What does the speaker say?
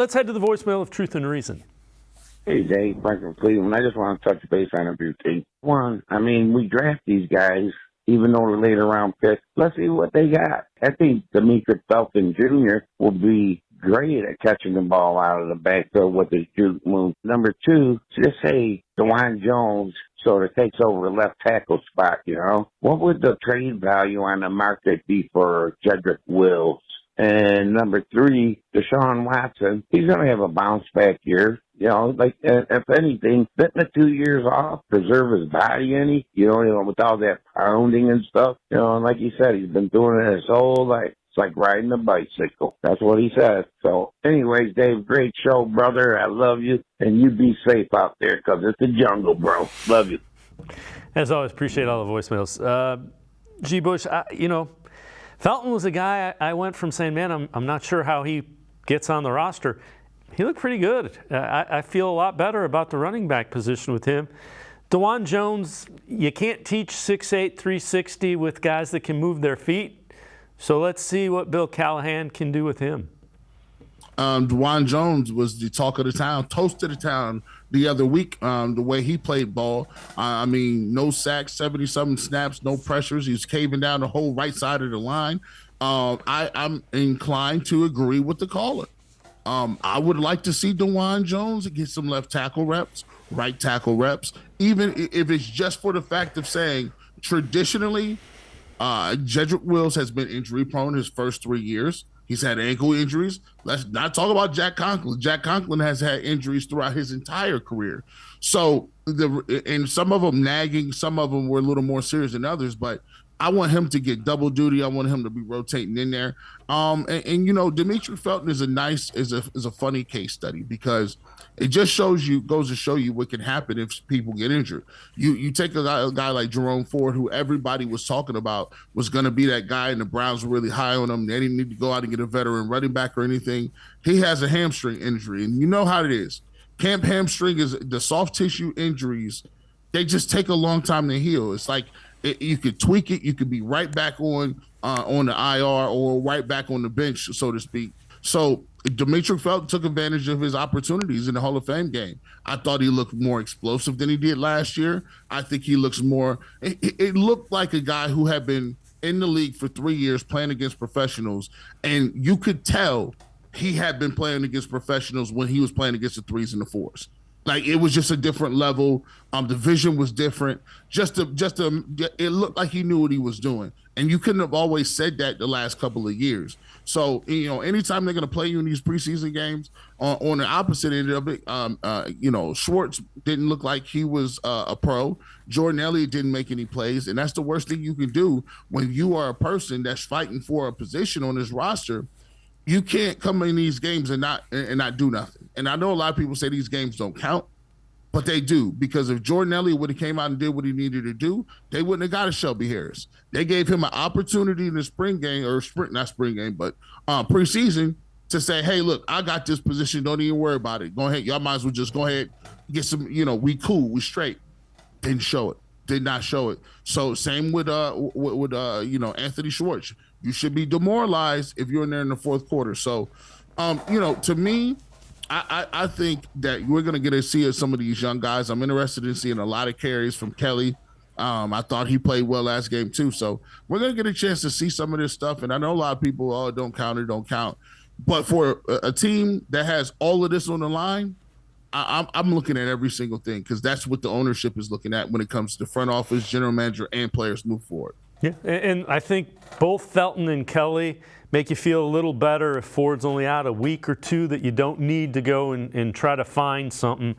Let's head to the voicemail of Truth and Reason. Hey, Dave, Frank from Cleveland. I just want to touch base on a few things. One, I mean, we draft these guys, even though they're later round picks. Let's see what they got. I think Demetric Felton Jr. will be great at catching the ball out of the backfield with his juke move. Number two, just say Dawand Jones sort of takes over the left tackle spot, you know. What would the trade value on the market be for Jedrick Wills? And number three, Deshaun Watson, he's going to have a bounce back year. You know, like, if anything, letting the 2 years off, preserve his body any, you know, with all that pounding and stuff. You know, and like he said, he's been doing it his whole life. It's like riding a bicycle. That's what he says. So, anyways, Dave, great show, brother. I love you. And you be safe out there because it's the jungle, bro. Love you. As always, appreciate all the voicemails. G. Bush, you know, Felton was a guy I went from saying, man, I'm not sure how he gets on the roster. He looked pretty good. I feel a lot better about the running back position with him. Dawand Jones, you can't teach 6'8", 360 with guys that can move their feet. So let's see what Bill Callahan can do with him. Dawand Jones was the talk of the town, toast of the town the other week, the way he played ball. I mean, no sacks, 70-something snaps, no pressures. He's caving down the whole right side of the line. I'm inclined to agree with the caller. I would like to see Dawand Jones get some left tackle reps, right tackle reps, even if it's just for the fact of saying traditionally, Jedrick Wills has been injury prone his first 3 years. He's had ankle injuries. Let's not talk about Jack Conklin. Jack Conklin has had injuries throughout his entire career. So, and some of them nagging, some of them were a little more serious than others, but I want him to get double duty. I want him to be rotating in there. And you know, Demetric Felton is a funny case study because it just goes to show you what can happen if people get injured. You take a guy like Jerome Ford, who everybody was talking about was going to be that guy, and the Browns were really high on him. They didn't need to go out and get a veteran running back or anything. He has a hamstring injury, and you know how it is. Camp hamstring is the soft tissue injuries. They just take a long time to heal. It's like you could tweak it. You could be right back on the IR or right back on the bench, so to speak. So Demetric Felton took advantage of his opportunities in the Hall of Fame game. I thought he looked more explosive than he did last year. I think he looks more – it looked like a guy who had been in the league for 3 years playing against professionals, and you could tell he had been playing against professionals when he was playing against the 3s and the 4s. Like, it was just a different level. The vision was different. It looked like he knew what he was doing. And you couldn't have always said that the last couple of years. So, you know, anytime they're going to play you in these preseason games, on the opposite end of it, you know, Schwartz didn't look like he was a pro. Jordan Elliott didn't make any plays. And that's the worst thing you can do when you are a person that's fighting for a position on this roster. You can't come in these games and not do nothing. And I know a lot of people say these games don't count, but they do, because if Jordan Elliott would have came out and did what he needed to do, they wouldn't have got a Shelby Harris. They gave him an opportunity in the preseason to say, hey, look, I got this position. Don't even worry about it. Go ahead. Y'all might as well just go ahead, get some, you know, we cool, we straight. Didn't show it. Did not show it. So same with you know, Anthony Schwartz. You should be demoralized if you're in there in the fourth quarter. So, you know, to me, I think that we're going to get to see some of these young guys. I'm interested in seeing a lot of carries from Kelly. I thought he played well last game too. So we're going to get a chance to see some of this stuff. And I know a lot of people, don't count. But for a team that has all of this on the line, I'm looking at every single thing, because that's what the ownership is looking at when it comes to the front office, general manager, and players move forward. Yeah, and I think both Felton and Kelly make you feel a little better if Ford's only out a week or two, that you don't need to go and try to find something